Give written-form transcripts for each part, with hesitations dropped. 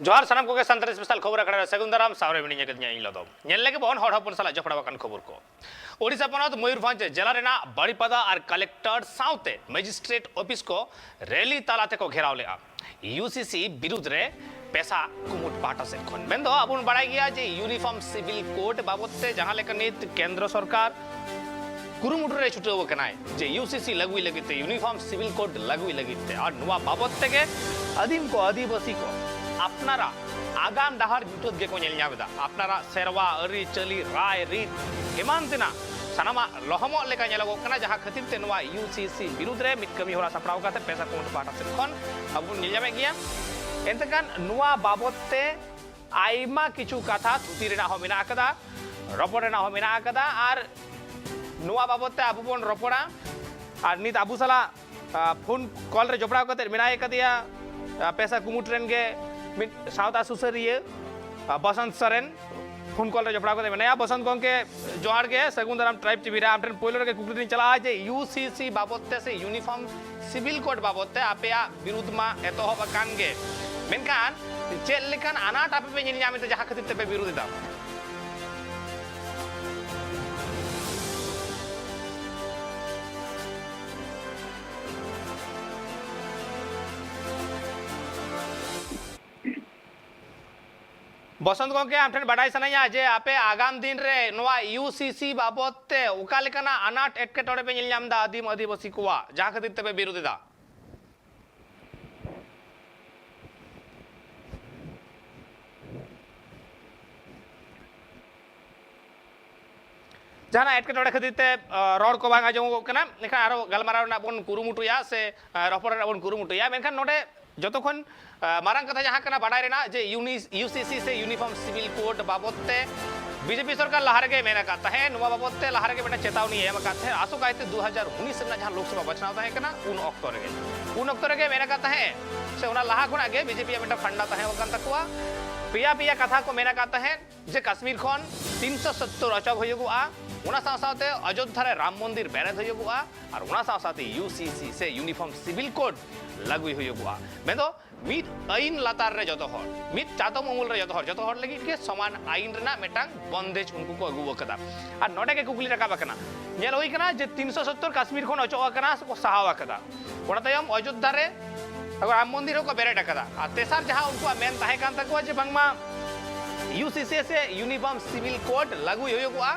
जोहार सनम को के संतरे स्पेशल खबर अकड़ा सेगुंदराम सावरे मिनी के इन लदो नेल के बहन हड़ हपन साला जपड़ा बकन खबर को ओडिशा पनत मयूरभंज जिला रेना बड़ीपदा और कलेक्टर साउते मजिस्ट्रेट ऑफिस को रैली तालाते को घेराव ले यूसीसी विरुद्ध रे पैसा कुमुट पाटा से खन बेंदो अबुन बड़ाई गया जे यूनिफॉर्म सिविल कोड बाबते जहां लेकर नित केंद्र सरकार कुरुमुटु रे छुटो कनाय जे यूसीसी लगुई लगिते यूनिफॉर्म सिविल कोड लगुई लगिते और नुवा बाबते के आदिम को आदिवासी को अपनारा आगाम डाहार जुटोद गे को नेल ᱧᱟᱢᱮᱫᱟ अपनारा सेरवा अरी चली राय रीत एमान तिना सनामा लहमो लेका नेलगो कना जहां खतिब ते नवा यूसीसी विरुद्ध रे मित कमी होला सपड़ाव काते पैसा कोट पाटा से खन अब नेल ᱧᱟᱢᱮ गिया एंतकान नुवा बाबते आइमा किछु कथा थुति रेना हो मेना कदा रपड़ रेना हो मेना कदा और नुआ बाबते अबु बन रपड़ा और नित अबु साला फोन कॉल रे जपड़ा कते मेनाय कदिया पैसा कुमुट रेन गे साउता सुसरिये बसंत सरन फोन कॉल रे जपड़ा कते मेनाया बसंत गंके जोहार गे सगुंदराम ट्राइब टीवी रे आमठन पोइलो रे कुकुरी चला जे यूसीसी बाबते से यूनिफॉर्म सिविल कोड बाबते आपेया विरुद्ध मा एतो हो कान गे मेनकान चेल लेकान अनाट आपे पे नेल ᱧᱟᱢᱮ जहां खतिब ते विरुद्ध दा बसंत गंके आमठन बाडाय सनाया जे आपे आगाम दिन रे नवा यूसीसी बाबते उका लेकाना अनाट एटकेटोड़े पे नेल ᱧᱟᱢदा आदिम आदिवासी कोवा जहां खतिब ते विरुद्ध दा जहां एटकेटोड़े खतिब ते रोड को बांगा जो कना लेखा आरो गलमाराव ना बन कुरुमुटुया से रपड़ ना बन कुरुमुटुया मेनखान नोडे जतोखन मारंग कथा जहां कना बाडाय रेना जे यूसीसी से यूनिफॉर्म सिविल कोड बाबते बीजेपी सरकार लहार के मेना का है नुवा बाबते लहार के बेटा चेतावनी एम का है आसो कायते 2019 में जहां लोकसभा बचनाव है कना उन अक्तर के मेना का है से उना लहा खुना गे बीजेपी बेटा फंडा है वकन तकवा पिया पिया कथा को मेना का है जे कश्मीर खन 370 अचब होयगुआ उना साथे अयोध्या रे राम मंदिर बेरेद होयगुआ और उना साथे यूसीसी से यूनिफॉर्म सिविल कोड लागू होयगुआ मेदो मित आईन लातार रे जतो हर मित चातम अमूल रे जतो हर लगी के समान आईन रेना मेटांग बंदेज उनको को अगुव कदा आ नोडे के कुकुली रका बकना नेल होई कना जे 370 कश्मीर खन अचो कना को सहावा कदा ओना तयम अयोध्या रे राम मंदिर को बेरेड कदा आ तेसार जहां उनको मेन ताहे कान तकवा जे बंगमा यूसीसी से यूनिफॉर्म सिविल कोड लागू होयगुआ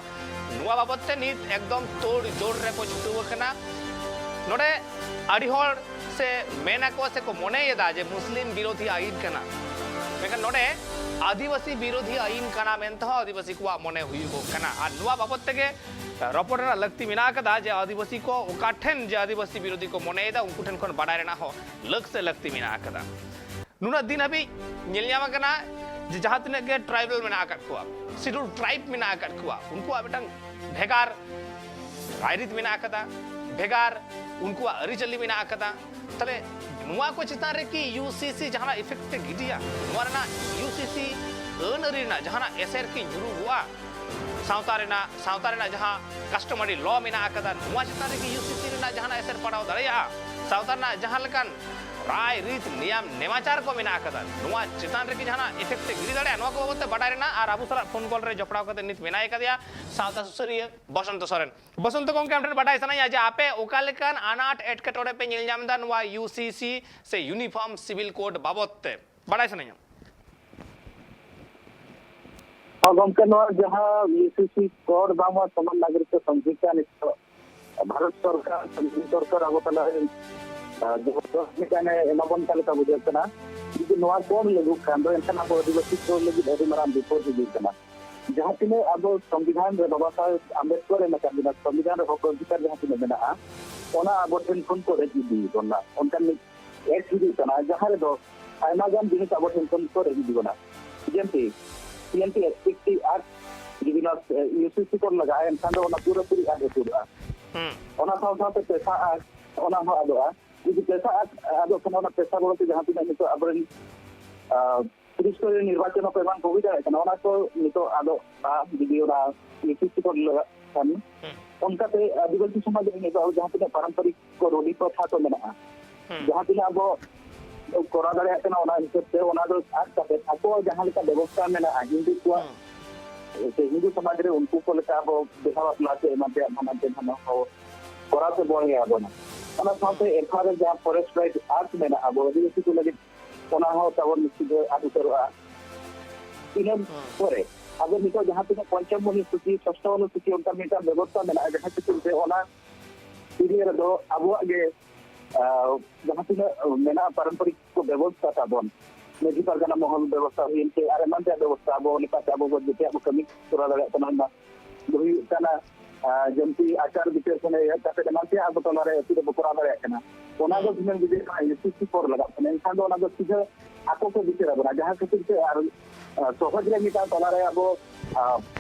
नुआ बाबते नित एकदम तोड़ जोड़ रे को छुटुव कना नोडे आडी हर से मेना को से को मोनेयदा जे मुस्लिम विरोधी आईन कना मेका नोडे आदिवासी विरोधी आईन कना मेनत आदिवासी को मोने हुईगो कना आ नुआ बाबते के रपड़ना लगती मिना कदा जे आदिवासी को उकाठेन जे आदिवासी विरोधी को मोनेयदा उनको ठन खन बाडाय रेना हो लग से लगती मिना कदा नुना दिन अभी नेल ᱧᱟᱢ कना जे जहां तने के ट्राइबल मेना आकत को शेड्यूल ट्राइब मेना आकत को उनको बेटंग भेगार रायरित मेना आकदा भेगार उनको अरिचली मेना आकदा तले नुआ को चिता रे कि यूसीसी जहां इफेक्ट ते गिडिया नुआ ना यूसीसी अनरीना जहां एसआर की जुरु हुआ सावता रेना जहां कस्टमरी लॉ मेना आकदा नुआ चिता रे कि यूसीसी रेना जहां एसआर पड़ाव दरिया सावता ना जहां लकन राय रीत नियम नेमाचार को मेना आकदा नुआ चितान रे कि जहां इफेक्ट गिरी दड़े नुआ को बते बडाय रेना और आबु सारा फोन कॉल रे जपड़ाव कते नित मेनाय कदिया सावता सुसरिय बसंत सरन बसंत को के हमठन बडाय सनाया जे आपे ओकालेकान अनाट एटकेटोड़े पे नेल ᱧᱟᱢदा नुआ यूसीसी से यूनिफॉर्म सिविल कोड बाबते बडाय सनाया गमके जहां यूसीसी कोड बामा समान नागरिक संविधान भारत सरकार अब तला एमाबन का बुझेना जुदी कोड लगू खान एनखान अब आदिवासी को लगी अभी माराम विपद हुईना जहां तीन अब संविधान बाबा साहेब आम्बेडकर संविधान हक अधिकार जहां तीन मेना अब ठेन खन को रेजीना उनकान एक्ट हुईना जहां आयमागान जिनिस अब ठेन खन को रेजीना जमती PNT act act UCC code लगा एनखान पूरा पूरी आगे पूरा पैसा आदोआ जुदी पैसा आदो पैसा बोलते जहां तीन नितो अबरन पुलिस को निर्वाचन को एमान कोई दाड़ा कना को नितो आदो जुदी यूसीसी कोड लगा खान उनका ते आदिवासी समाज नितो जहां तीन पारंपरिक को रूढ़ी प्रथा को मेना जहां तीन अब करा दाड़े कना ओना हिसाब से ओना दो आज कते ako जहां लेका व्यवस्था मेना हिंदू को से हिंदू समाज रे उनको को लेका अब बेहावा प्लासे एमाते मानते धन हो करा से बोल गया बना ओना साथे एफआर जहां फॉरेस्ट राइट एक्ट मेना अब आदिवासी को लगे ओना हो तब निश्चित आदि करवा इन परे अब निको जहां पे पंचम अनुसूची षष्ठ अनुसूची उनका मेटा व्यवस्था मेना जहां से ओना पीरियड दो अब आगे जहां पे मेना पारंपरिक को व्यवस्था ताबन मेजी परगना महल व्यवस्था हुई के अरे मन व्यवस्था अब निका अब जेते अब कमी करा दाड़े तना दुई तना जंती आचार विचार से ताते मानते अब तलारे अति बकरा दाड़े कना ओना दो दिन विधि यूसीसी पर लगा एनखान ओना दो सीधा आको को विचार बना जहां खातिर से आर सहज रे मिटा तलारे अब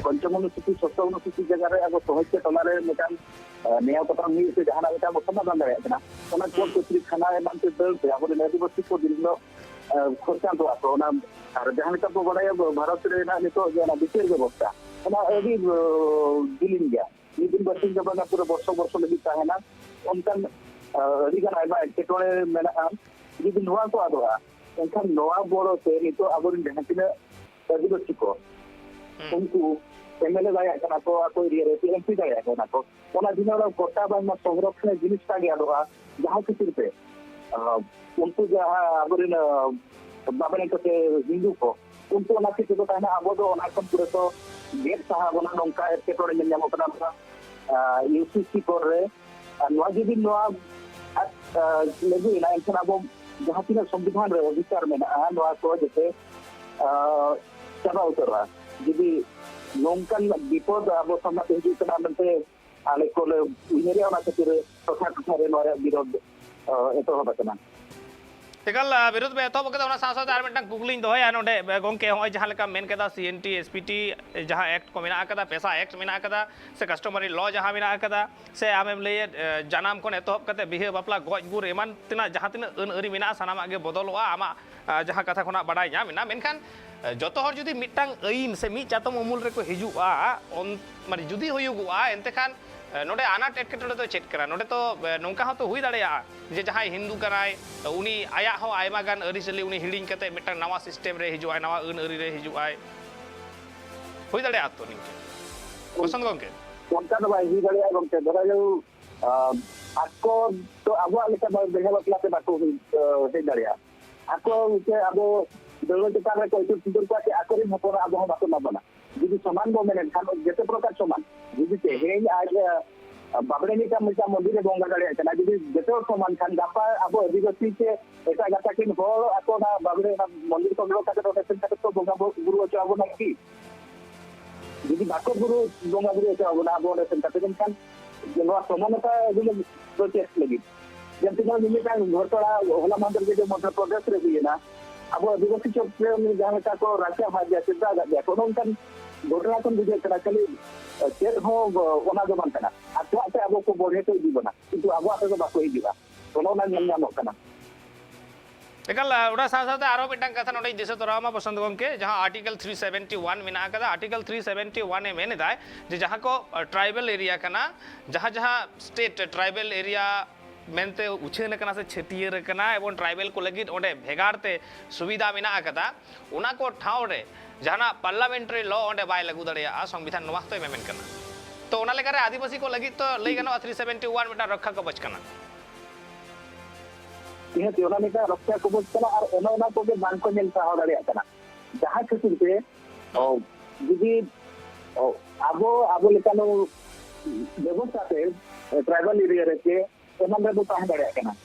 पंचम अनुसूची षष्ठ अनुसूची जगह रे अब सहज के तलारे मिटान निया पता मी से जहां मिटा समाधान दाड़े कना ओना कोर्ट कचरी खाना मानते दल से अब आदिवासी को दिन खर्चा तो आतो ओना आर जहां का बड़ाय भारत रे ना नितो जना विचार व्यवस्था ओना अभी दिलिन गया दिन बसिन जबाना पूरा वर्ष लगी ताहेना उनकन अधिकार आइबा एटोड़े मेना जुदी नोआ को आदोआ एनखान नोआ बोरो से नितो अबोरिन जहां तिना आदिवासी को उनको एमएलए दाया कना को ako एरिया रे एमपी दाया कना को ओना दिनरा कोटा बाय मा संरक्षण जिनिस का गया दोआ जहां खातिर पे उनको जहां अबोरिन बाबने को हिंदू को उनको ना किसी को कहना अब दो ओना कम पूरे तो गेट सहा बना नोंका एटोड़े nyam कना यूसीसी पर रे नोआ जुदी नोआ लगी ना एनखान अब जहां तिना संविधान रे अधिकार मेना नोआ को जते चबा उतरवा जुदी नोंकन विपद अब समाज हिजुकना मनते आले को उनेरिया ना खातिर तथा तथा रे नोया विरोध एतो हबकना एकल विरोध में एतोब के ओना साथ आर मिटन कुकलिंग दोया नोडे गोंके होय जहां लेका मेन केदा सीएनटी एसपीटी जहां एक्ट को मेना कदा पैसा एक्ट मेना कदा से कस्टमरी लॉ जहां मेना कदा से आमेम ले जानाम कोन एतोब कते बिहे बापला गज गुर एमान तिना जहां तिना अन अरि मेना सानामा गे बदलवा आमा जहां कथा खोना बाडाय nya मेना मेनखान जतो हर जुदी मिटांग अइन से मी चातम अमूल रे को हिजुआ माने जुदी होयुगुआ एनते खान नोडे आनाट एटकेटोड़े तो चेक करा नोडे तो नोंका हो तो हुई दाड़ेया जे जहां हिंदू कराय उनी आया हो आयमा गान अरिसली उनी हिडिंग कते मिटांग नवा सिस्टम रे हिजुआय नवा अन अरि रे हिजुआय हुई दाड़ेया तो निके पसंद गोंके कोनका दो भाई हुई दाड़ेया गोंके धरा जो आको तो आबो लेका बेहा बकला ते बाको हे दाड़ेया आको के आबो दलो चेतान रे कोइ सुंदर को आको रे हपन आबो बाको न बना जुदी समान बो मेने खान जेते प्रकार समान जुदी ते हे आज बाबड़े निका मिटा मंदिर बंगा दाड़े कना जुदी जेते समान खान गापा अब आदिवासी के एटा गाता किन हो आको ना बाबड़े ना मंदिर को लो काटे रोटेशन काटे तो बंगा गुरु अच्छा अब ना की जुदी बाको गुरु बंगा गुरु अच्छा अब ना अब रोटेशन काटे खान जेनो समानता एदिन प्रोटेस्ट लगी जंती ना निमिता घोटड़ा होला मंदिर के मध्य प्रदेश रे भी ना अब आदिवासी चौक में जहां का को राजा भाजा चिंता गया कोनो कन घोटड़ा कन बुझे करा चली चेर हो ओना जो बनता आतो आते अब को बढ़े तो जीवना किंतु अब आते तो बाको ही जीवा कोनो ना nyam कना एकल उडा साथ आरो मिटन कथा नोडे दिसे तोरामा पसंद गोंके जहां आर्टिकल 371 मेना कदा आर्टिकल 371 ए मेने दाय जे जहां को ट्राइबल एरिया कना जहां जहां स्टेट ट्राइबल एरिया मेनते उछेन कना से छेतियर कना एवं ट्राइबल को लगी ओडे भेगारते सुविधा मेना कदा उना को ठाव रे जहां पार्लियामेंट्री लॉ ओडे बाय लागू दड़िया संविधान नवास्तो मेमेन कना तो ओना लेकारे आदिवासी को लगी तो लई गनो 371 मिटा रक्षा को बच कना यह तेरा मिटा रक्षा को बच कना और ओना को के बान को नेल साह दड़िया कना जहां खातिर पे जुदी आबो लेकानो व्यवस्था पे ट्राइबल एरिया रे के ओना में ताहे दड़िया कना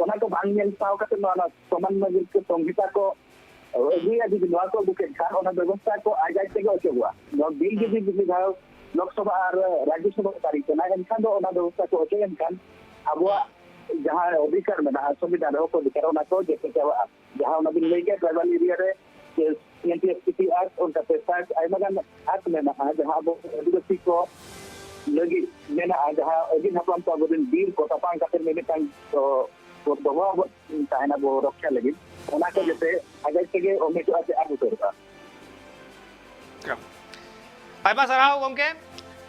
ओना को बान नेल साह कते ना समान मजिल के संहिता को अभी अभी नवा को बुके खान ओना व्यवस्था को आजाद से ओके हुआ नो बिल भी विधायक लोकसभा और राज्यसभा तारीख ना एनखान ओना व्यवस्था को ओके एनखान अब जहां अधिकार में ना संविधान को अधिकार ओना को जेते जहां ओना बिल लेके ट्राइबल एरिया रे के एनटीएसपीटी एक्ट और पैसा आइमगान एक्ट में ना जहां वो आदिवासी को लगी में ना जहां अगिन हपम तो अबदिन बीर को तपान खातिर में टाइम तो दबाव ताहेना वो रक्षा लगी ओना के जते आगे से ओमे तो आगे आगु करता आइबा सराव गोंके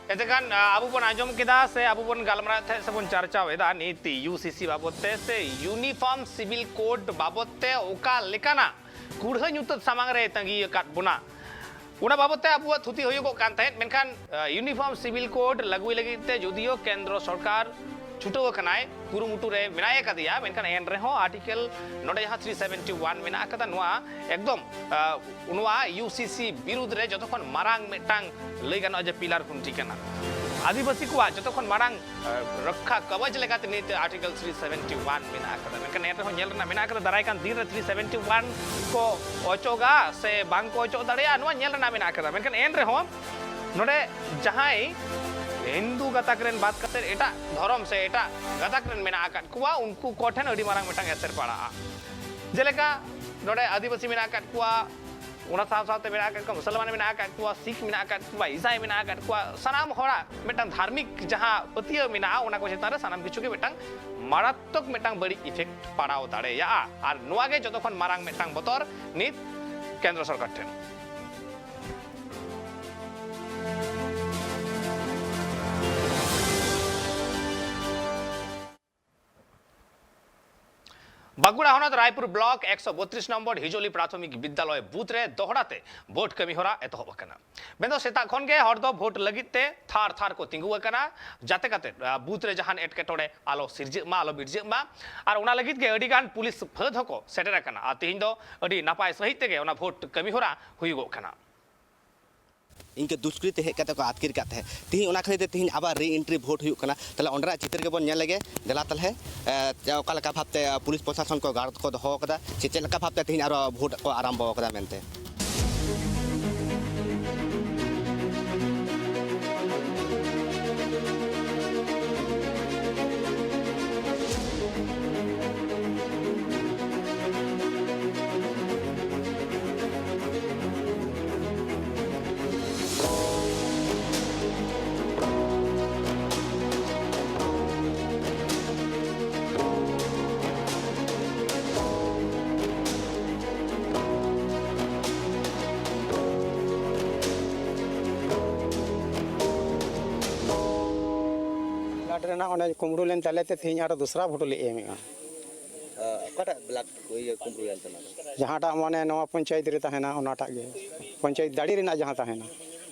एतेकान आबो बन आजम केदा से आबो बन गालमरा थे से बन चर्चा वेदा नीति यूसीसी बाबते से यूनिफॉर्म सिविल कोड बाबते ओका लेकाना कुढ़ nyutat सामांग रे तंगी काट बुना उना बाबते आबो थुती होयो को कान तहेत मेनखान यूनिफॉर्म सिविल कोड लगुई लगिते जुदियो केंद्र सरकार छुटो कनाय कुरुमुटु रे मेनाय कदिया मेनखान एन रे हो आर्टिकल नोडे जहां 371 मेना कदा नोआ एकदम उनवा यूसीसी विरुद्ध रे जतखन मारांग मेटांग लई गानो जे पिलार खुंटी कना आदिवासी को जतखन मारांग रक्षा कवच लेकाते नीत आर्टिकल 371 मेना कदा मेनखान एन रे हो नेल ना मेना कदा दाराय कान दिन रे 371 को ओचोगा से बांग को ओचो दाड़िया नोआ नेल ना मेना कदा मेनखान एन रे हो नोडे जहां हिंदू गताकरेन बात करते एटा धर्म से एटा गताकरेन मेना आकात कुआ उनको कोठेन अडी मारांग मेटांग एसर पड़ा जेलेका नोडे आदिवासी मेना आकात कुआ उना साथ साथ मेना आकात को मुसलमान मेना आकात कुआ सिख मेना आकात कुआ ईसाई मेना आकात कुआ सनाम होड़ा मेटांग धार्मिक जहां पतिय मेना उना को चेतान रे सनाम किछु के मेटांग मारात्मक मेटांग बड़ी इफेक्ट पड़ाव दाड़े या आर नोआ गे जतखन मारांग मेटांग बतर नित केंद्र सरकार ठेन बागुड़ा हनत रायपुर ब्लॉक 132 नम्बर हिजोली प्राथमिक विद्यालय बूथ रे दोहराते भोट कमी होरा एतहब कना बेंदो सेता खन के हर दो भोट लगिते थार थार को तिंगु कना जाते काते बूथ रे जहान एटकेटोड़े आलो सिरजे मा आलो बिरजे मा आर उना लगित के अडिगान पुलिस फद हको सेटेर कना आ तिहिं दो अडी नापाय सहित तेगे उना भोट कमी होरा हुइगो कना इनके दुष्कृत हेज कते को आतकिर काते तिहिं उना खरीते तिहिं आबार री एंट्री भोट हुयुक कना तले ओंडरा चित्र के बन नेल लगे देला तले ओका लका भाबते पुलिस प्रशासन को गार्ड को दहो कदा से लका भाबते तिहिं आरो भोट को आरंभ कदा मेनते कुमड़ू लेन तले तीन और दूसरा भोट ले एम कटा ब्लॉक कोई कुमरू लेन तना जहाँटा माने नवा पंचायत रे तहना ओनाटा गे पंचायत दाड़ी रेना जहाँ तहना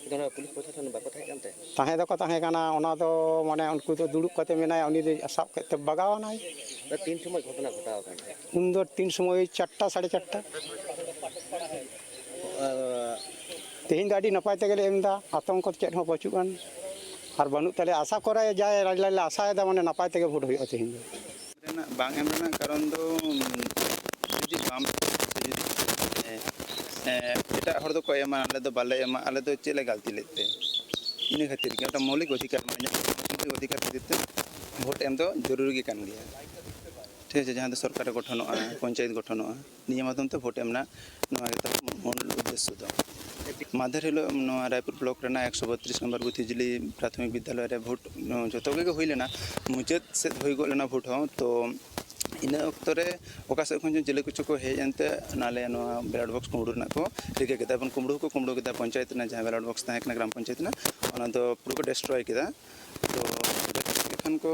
इधर पुलिस प्रशासन बाको थाय कानते तहे दो को तहे काना ओना दो माने उनको तो दुड़ुब कते मेनाय उनी दे साब कते बगावनाय तीन समय घटना घटाव कानते उन दो 3 समय 4टा 4:30 तेहिं दाड़ी नपाय तेगले एमदा आतंक चेत हो बचुगान और बनू तले आशा करे जाए राजलाल आशा दा माने नपाय तेगे भोट हुई तेहिं रेना बांग एम रेना कारण दो जुदी बाम एटा हर दो को एमा आले दो बाले एमा आले दो चेले गलती लेते इन खातिर के मौलिक अधिकार माने मौलिक अधिकार देते भोट एम दो जरूरी के कान गया ठीक है जहां दो सरकार गठनोआ पंचायत गठनोआ नियम माध्यम ते भोट एमना नवा के मूल उद्देश्य दो माधर हिलो रायपुर ब्लॉक रेना 132 नंबर बूथ हिजली प्राथमिक विद्यालय रे भोट जतगे हुई लेना मुचाद से हुई गो लेना भोट हो तो इन अक्तरे ओका से खन जिले कुछ को हेज एनते नाले बैलेट बॉक्स कुमड़ू ना को रिके केदा बन कुमड़ू केदा पंचायत ना जहां बैलेट बॉक्स ताहे ग्राम पंचायत ना ओना दो पूरा को डिस्ट्रॉय केदा तो खान को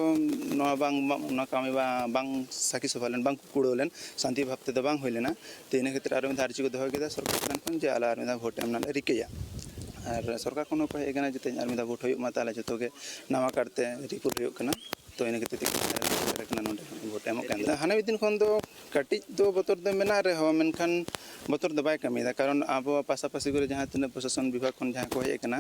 नवा बांग ना कामी बांग साकी सभालन बांग कुड़ोलेन शांति भावते दो बांग होइलेना तो इन क्षेत्र आरो धारची को दहो केदा सरकार खन जे आला आरो भोट एमना रिकेया और सरकार को को हेगना जते आरो भोट होय मा ताले जतोगे नवा काटते रिपोर्ट होय कना तो इन क्षेत्र भोट एम हाने दिन खन दो कटिज दो बतर दो मेना रे हो मेनखान बतर दो बाय कमीदा कारण अब पासापासी करे जहां तने प्रशासन विभाग खन जहां को हेकना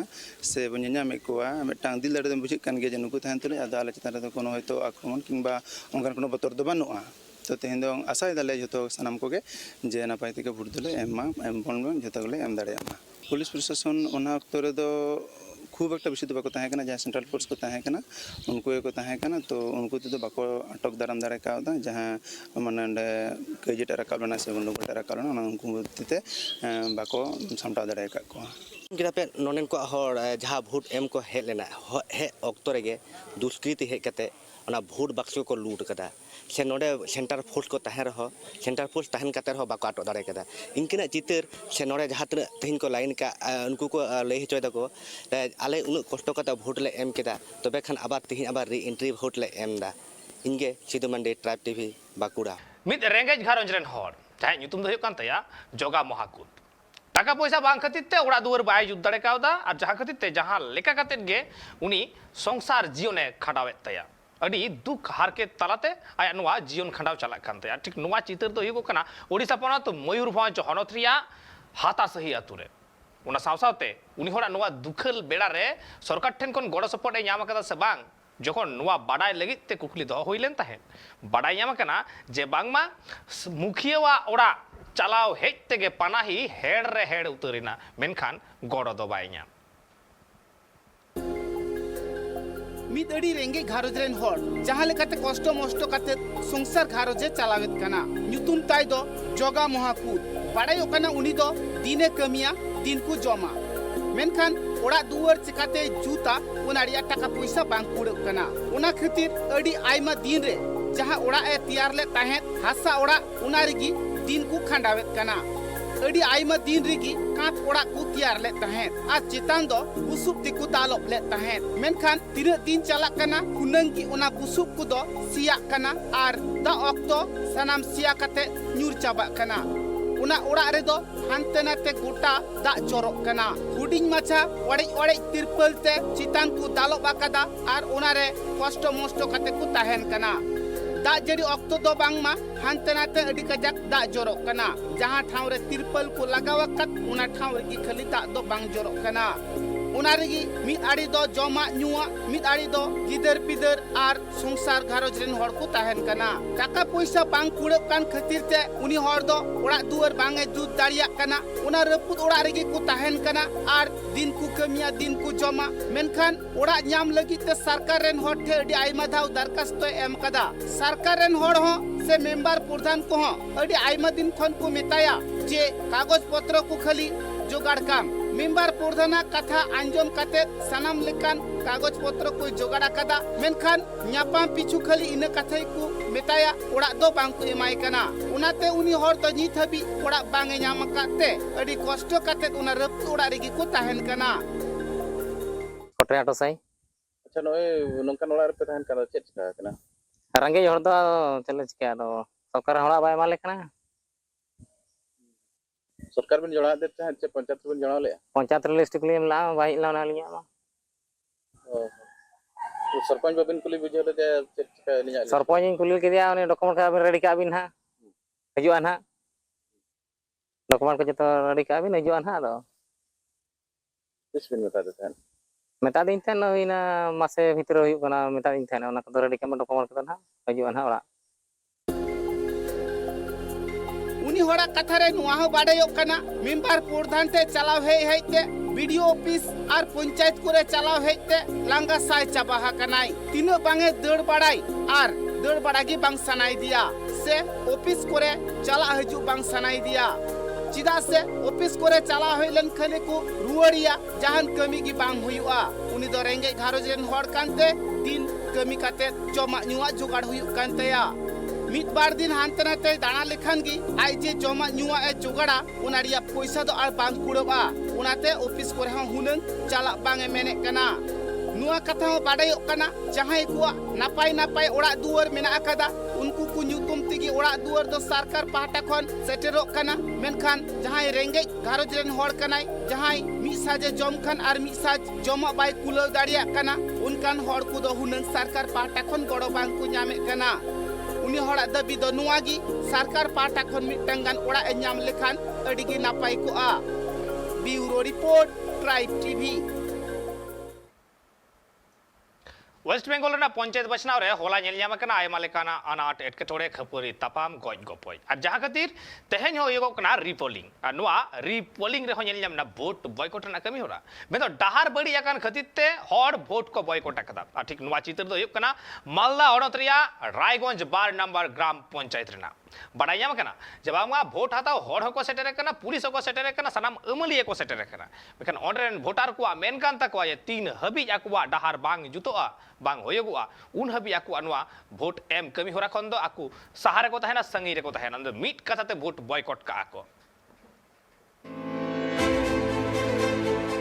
से बन्या में कोआ मेटांग दिल दरे बुझिक कान गे जनुको थान तले आदाले चितारे दो कोनो होयतो आक्रमण किंबा ओनकान कोनो बतर दो बानुआ तो तेहन दो आशा दाले जतो सनाम कोगे जे नापाय तेके भोट दले एम बन जतो गले एम दाड़ेया पुलिस प्रशासन ओना अक्तरे दो खूब एक विषय बाको तहेकना जहाँ सेंट्रल फोर्स को तहेकना उनको को तहेकना तो उनको तो बाको अटक दाराम दाड़े का जहाँ माने कईजेटा रकाबना से गंडगोल रकाबना उनको ते बाको सामटाव दाड़े का को गिरापे नोनेन को हर जहाँ भोट एम को हे लेना हे अक्तो रेगे दुष्कृति हे कते ओना भोट बक्स को लूट कदा से नोडे सेंटर फोर्स को तहन रहो सेंटर फोर्स तहन कते रहो बाको आटो दाड़े कदा इनकिना चितर से नोडे जहाँ तक तेहन को लाइन का उनको को लई हचोय दको आले उन कष्ट कता भोट ले एम केदा तबे खान आबार तेहन आबार री एंट्री भोट ले एम दा इनगे सिधु मंडी ट्राइब टीवी बाकुड़ा मिद रेंगेज घारोंज रेन हर जहां nyutum do huyuk kan taya joga mohakut टाका पैसा बांग खातिर ते उड़ा दुआर बाय जुद दाड़े कावदा और जहां खातिर ते जहां लेका कातेद गे उनी संसार जीवने खडावेत तया अडी दुख हार के तलाते आया नुआ जीवन खंडाव चला कान तया ठीक नुआ चितर दो हुयुग कना ओडिसा पनत मयूरभंज हनत रिया हाता सही आतुरे उना सावसावते उनी होड़ा नुआ दुखल बेड़ा रे सरकार ठेन कोन गड़ो सपोर्ट ए ᱧᱟᱢ ᱟᱠᱟᱫᱟ ᱥᱮ ᱵᱟᱝ जखन नुआ बाडाय लगित ते कुकली दो होइलेन ताहेन बाडाय ᱧᱟᱢ ᱟᱠᱟᱱᱟ जे बांगमा मुखियावा ओड़ा चलाव हेज तेगे पनाही हेड रे हेड उतरिना मेनखान गड़ो दो बाय ᱧᱟᱢ मिद अड़ी रेंगे घारोज रेन हर जहां लेकाते कष्ट मष्ट काते संसार घारोजे चलावेत कना ᱧᱩᱛᱩᱢ ताय दो जोगा महाकूद बाडाय ओकना उनी दो दिने कमिया दिन को जमा मेनखान ओड़ा दुआर चिकाते जूता उनाड़िया टाका पैसा बांग कुड़क कना उना खातिर अड़ी आयमा दिन रे जहां ओड़ा ए तैयार ले ताहेत हासा ओड़ा उना रेगी दिन को खंडावेत कना अड़ी आयमा दिन रेगी कांत ओड़ा को तैयार ले ताहेत आ चितान दो बुसुब तिकु दालोब ले ताहेत मेनखान तीन दिन चला कना हुनंगी उना बुसुब को दो सिया कना आर दा ऑक्टो सनाम सिया कते न्यूर चाबा कना उना ओड़ा रे दो हानते नाते गोटा दा चोरक कना हुडिंग माछा ओड़े ओड़े तिरपल ते चितान को दालोब आकादा आर उना रे कष्ट मष्ट कते को ताहेन कना दा जड़ी ऑक्टो दो बांगमा हानते नाते अडी कजाक दा जोरक कना जहां ठाव रे तिरपल को लगावकत उना ठाव रे खाली दा दो बांग जोरक कना उना रेगी मिद आड़ी दो जमा नुआ मिद आड़ी दो गिदर पिदर आर संसार घारोज रेन हर को ताहेन कना टाका पैसा बांग कुड़क कान खातिर ते उनी हर दो ओड़ा दुआर बांगे जुद दाड़िया कना उना रपुद ओड़ा रेगी को ताहेन कना आर दिन को कमिया दिन को जमा मेनखान ओड़ा ᱧᱟᱢ लगी ते सरकार रेन हर ठे अडी आयमा धाव दरखास्त एम कदा सरकार रेन हर हो से मेंबर प्रधान को हो अडी आयमा दिन खन को मेताया जे कागज पत्र को खाली जोगाड़ काम मेंबर प्रधाना कथा आंजम काते सनाम लेकान कागज पत्र को जोगाड़ा कदा मेनखान ᱧᱟᱯᱟᱢ पिछु खाली इन कथाई को मेताया ओड़ा दो बांग को एमाय कना उनाते उनी हर तो नित हबी ओड़ा बांगे ᱧᱟᱢ काते अडी कष्ट काते उना रप ओड़ा रेगी को ताहेन कना कोटरे आटो साई अच्छा नोए नोंकान ओड़ा रे पे तहन कना चेक चिका कना रंगे हर दो चले चिका दो सरकार हड़ा बाय माले कना सरकार बिन जणा देते हैं पंचायत बिन जणा ले पंचायत लिस्ट क्लेम ला बाई ला ना लिया मा तो सरपंच बाबिन कुली बुझे ले चेक चिका निया सरपंच कुली के दिया उनी डॉक्यूमेंट का रेडी का बिन हा हजुआ ना डॉक्यूमेंट को जतो रेडी का बिन हजुआ ना दो किस बिन बता देते हैं मेता दिन थे ना मासे भीतर हुई कना मेता दिन थे ना को रेडी का डॉक्यूमेंट को ना हजुआ ना ओड़ा उनी होड़ा कथा रे नुआ हो बाडायो कना मेंबर प्रधान ते चलाव हे हेते वीडियो ऑफिस आर पंचायत करे चलाव हेते लांगा साय चाबा हा कनाई तीन बांगे दड़ बाड़ाई आर दड़ बाड़ागी बांग सनाई दिया से ऑफिस करे चला हजू बांग सनाई दिया चिदा से ऑफिस करे चला होइलन खले को रुवड़िया जहान कमी की बांग हुयुआ उनी दो रेंगे घारोज रेन हड़ कानते दिन कमी काते जमा नुआ जुगाड़ हुयु कानतेया मित बार दिन हानते नाते दाना लेखान गी आई जे जमा नुआ ए जुगाड़ा उनाड़िया पैसा दो आर बांग कुड़बा उनाते ऑफिस करे हां हुनन चला बांगे मेने कना नुआ कथा हो बाडायो कना जहां कुआ नापाय नापाय ओड़ा दुआर मेना आकादा उनको को ᱧᱩᱛᱩᱢ तिगी ओड़ा दुआर दो सरकार पाहटा खन सेटेरो कना मेनखान जहां रेंगे घारोज रेन हड़ कनाय जहां मी साजे जम खान आर मी साज जमा बाय कुलाव दाड़िया कना उनकान हड़ को दो हुनन सरकार पाहटा खन गड़ो बांग को ᱧᱟᱢᱮ कना उनी हड़ा दबी दो नुआगी सरकार पाहटा खन मिटंग गान ओड़ा ए ᱧᱟᱢ लेखान अडिगी नापाय को आ bureau report tribe TV West Bengal panchayat बचनाव रे होला नेल आयमा लेकाना अनाट एटकेटोड़े खपरी तापाम गज गपय और जहां खातिर तेहेन हो एगो कना रिपोलिंग और नुआ रिपोलिंग रे हो नेल ᱧᱟᱢना वोट बॉयकॉट ना कमी होरा में तो डहार बड़ी याकान खातिर ते हर वोट को बॉयकॉट कदा और ठीक नुआ चित्र दो हुयुग कना मालदा हड़त रिया रायगंज 12 नंबर ग्राम पंचायत रेना बड़ा ᱧᱟᱢ कना जब आमा वोट हाताव हर हको सेटेर कना पुलिस हको सेटेर कना सनाम अमलिए को सेटेर कना मेखान ऑनरेन वोटार को मेन कान तकवा 3 हबी अकवा डहार बांग जुतोआ बांग होयोगुआ उन हबी आकु अनवा वोट एम कमी होरा खन दो आकु सहारे को तहना संगी रे को तहना मीट कथाते वोट बॉयकॉट का आको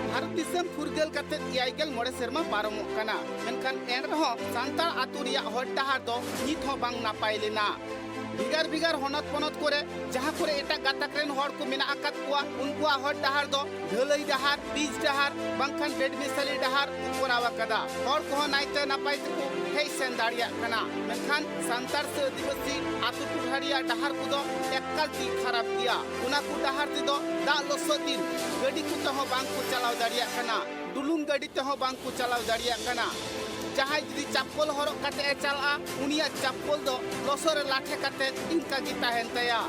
भारत दिसम फुरगल कते इयाइगल मोड़े सेरमा पारमो कना मेनखान एन रहो सांतार आतु रिया हट डाहार दो नित हो बांग नापाय लेना बिगार बिगार हनत पनत करे जहां करे एटा गाताक रेन हर को मेना आकात कुआ उनकुआ हट डाहार दो ढलई डाहार बीज डाहार बांखान बेडमिसली डाहार कोरावा कदा हर को नाइते नापाय तको हेई सेन दाड़िया कना मेनखान सांतार से आदिवासी आतु टुहारिया डाहार को दो एकल ती खराब किया उना को डाहार ती दो दा लोसो दिन गडी को तो बांग को चलाव दाड़िया कना डुलुम गडी तो बांग को चलाव दाड़िया कना जहां जुदी चप्पल हरक कते चला उनिया चप्पल दो लसोरे लाठे कते इनका गी तहन तया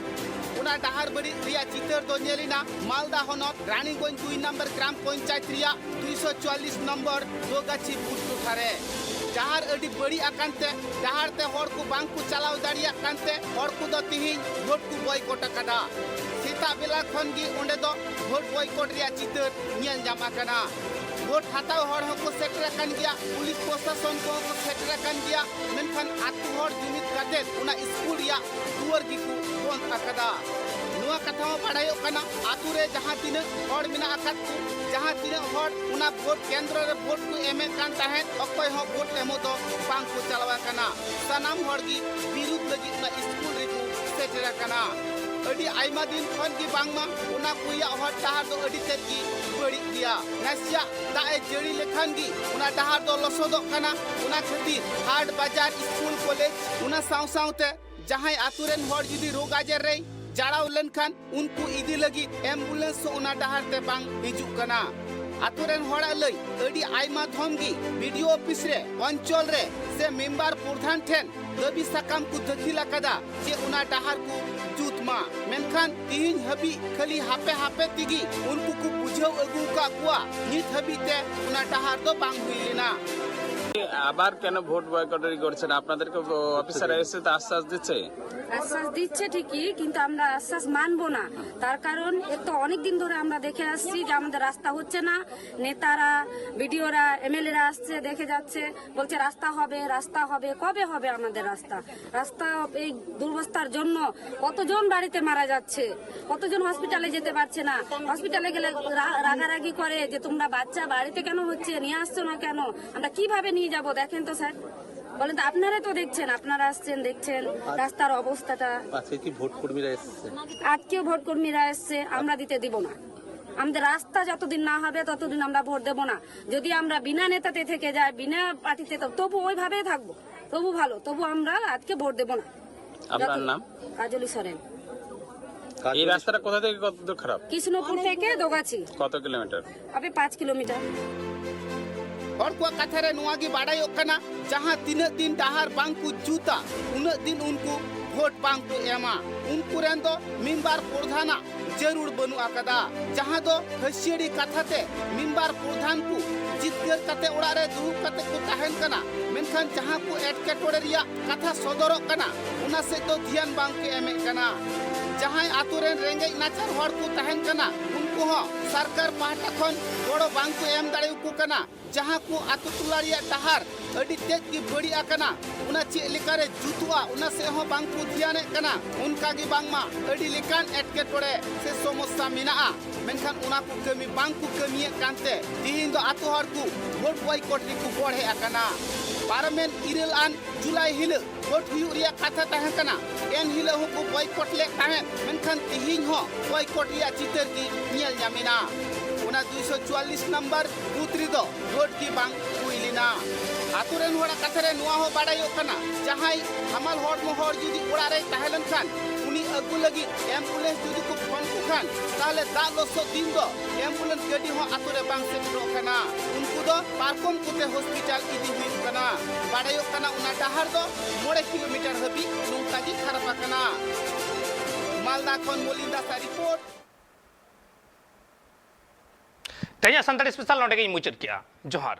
उना डाहार बड़ी रिया चितर दो नेलिना मालदा हनत रानीगंज 2 नंबर ग्राम पंचायत रिया 244 नंबर दोगाची पुटु थारे जहार अडी बड़ी अकांते जहार ते हर को बांग को चलाव दाड़िया कांते हर को दो तिहिन वोट को बॉयकॉट कदा सीता बेला खन गी ओंडे दो वोट बॉयकॉट रिया चितर नियन जामा कना वोट हताव हर को सेटर कान गया पुलिस प्रशासन को सेटर कान गया मेनखान आतु हर जुमित काते उना स्कूल या दुवर गी को बंद अकदा नुआ कथा पढ़ायो कना आतु रे जहां तिना हर मिना अकत को जहां तिना हर उना वोट केंद्र रे वोट को एमे कान ताहे अकय हो वोट एमो दो बांग को चलावा कना सनाम हर गी विरुद्ध लगी उना स्कूल रे को सेटर कना अडी आइमा दिन खन की बांगमा उना कुया हर डाहार दो अडी तेत की बड़ी दिया नसिया दाए जड़ी लेखन गी उना डाहार दो लसोदो कना उना खातिर हाट बाजार स्कूल कॉलेज उना साव सावते जहां आतुरेन हर जुदी रोग आजार रे जाड़ाव लेनखान उनको इदी लगी एम्बुलेंस उना डाहार ते बांग हिजुक कना आतुरेन हड़ा लई अडी आइमा धमगी वीडियो ऑफिस रे अंचल रे से मेंबर प्रधान ठेन दबी सकाम को दखिला कदा जे उना डाहार को जुतमा मेनखान तीन हबी खाली हापे हापे तिगी उनको को बुझाव अगु का कुआ नित हबी ते उना डाहार दो बांग हुइलेना আবার কেন ভোট বয়কটারি করছেন আপনাদেরকে অফিসার এসে তো আশ্বাস দিচ্ছে আশ্বাস দিচ্ছে ঠিকই কিন্তু আমরা আশ্বাস মানবো না তার কারণ এর তো অনেক দিন ধরে আমরা দেখে আসছি যে আমাদের রাস্তা হচ্ছে না নেতারা বিডিওরা এমএলএরা আসছে দেখে যাচ্ছে বলছে রাস্তা হবে কবে হবে আমাদের রাস্তা এই দুর্বস্থার জন্য কতজন বাড়িতে মারা যাচ্ছে কতজন হসপিটালে যেতে পারছে না হসপিটালে গেলে রাগারাগি করে যে তোমরা বাচ্চা বাড়িতে কেন হচ্ছে নিয়ে আসছো না কেন আমরা কিভাবে নিয়ে যাব দেখেন তো স্যার বলেন তো আপনারা তো দেখছেন আপনারা আসছেন দেখছেন রাস্তার অবস্থাটা আজকে কি ভোট কর্মীরা এসেছে আজকেও ভোট কর্মীরা এসছে আমরা দিতে দিব না আমাদের রাস্তা যতদিন না হবে ততদিন আমরা ভোট দেব না যদি আমরা বিনা নেতাতে থেকে যাই বিনা পার্টিতে তবু ওইভাবেই থাকবো তবু ভালো তবু আমরা আজকে ভোট দেব না আপনার নাম কাজলি সরেন এই রাস্তাটা কোথা থেকে কত দূর খারাপ কৃষ্ণপুর থেকে দোগাছি কত কিলোমিটার अबे 5 किलोमीटर और को कथरे नुआगी बाड़ायो कना जहां तीन दिन डाहार बांग को जूता उन दिन उनको वोट बांग को एमा उनको रेन दो मेंबर प्रधाना जरूर बनु आकदा जहां दो हसियडी कथाते मेंबर प्रधान को जितगर कते उड़ा रे दुरु कते को तहन कना मेनखान जहां को एटकेटोड़े रिया कथा सदरो कना उना से तो ध्यान बांग के एमे कना जहां आतुरेन रेंगे नाचार हर को तहन कना उनको हो सरकार पाहटा खन बड़ो बांग को एम दाड़े को कना जहां को आतु टुलारिया डाहार अडी तेज की बड़ी आकना उना चे लिकारे जुतुआ उना से हो बांग को ध्याने कना उनका गी बांगमा अडी लिकान एटकेटोड़े से समस्या मिनाआ मेनखान उना को कमी बांग को कमिए कांते तीन दो आतु हर को वोट बॉयकॉट री को बढ़े आकना पार्लियामेंट इरेल आन जुलाई हिल वोट हुयु रिया कथा तहन कना एन हिल हो को बॉयकॉट ले तहन मेनखान तिहिन हो बॉयकॉट रिया चितर की नियल जामिना उना 244 नंबर पुत्री दो वोट की बांग हुइलिना आतुरेन होड़ा कथरे नुआ हो बाड़ायो कना जहाई हमाल हर मोहर जुदी उड़ा रे तहलन खान उनी अगु लगी एम्बुलेंस जुदी को फोन को खान ताले दा लोसो दिन दो एम्बुलेंस गडी हो आतुरे बांग सेटरो कना उनको दो पारकम कुते हॉस्पिटल इदी हुई कना बाड़ायो कना उना डाहार दो 9 किलोमीटर हबी नोंका गी खराब कना मालदा खन मोलिंदा सा रिपोर्ट तेजा संताड़ी स्पेशल नोटे मुचाद किया जोहार।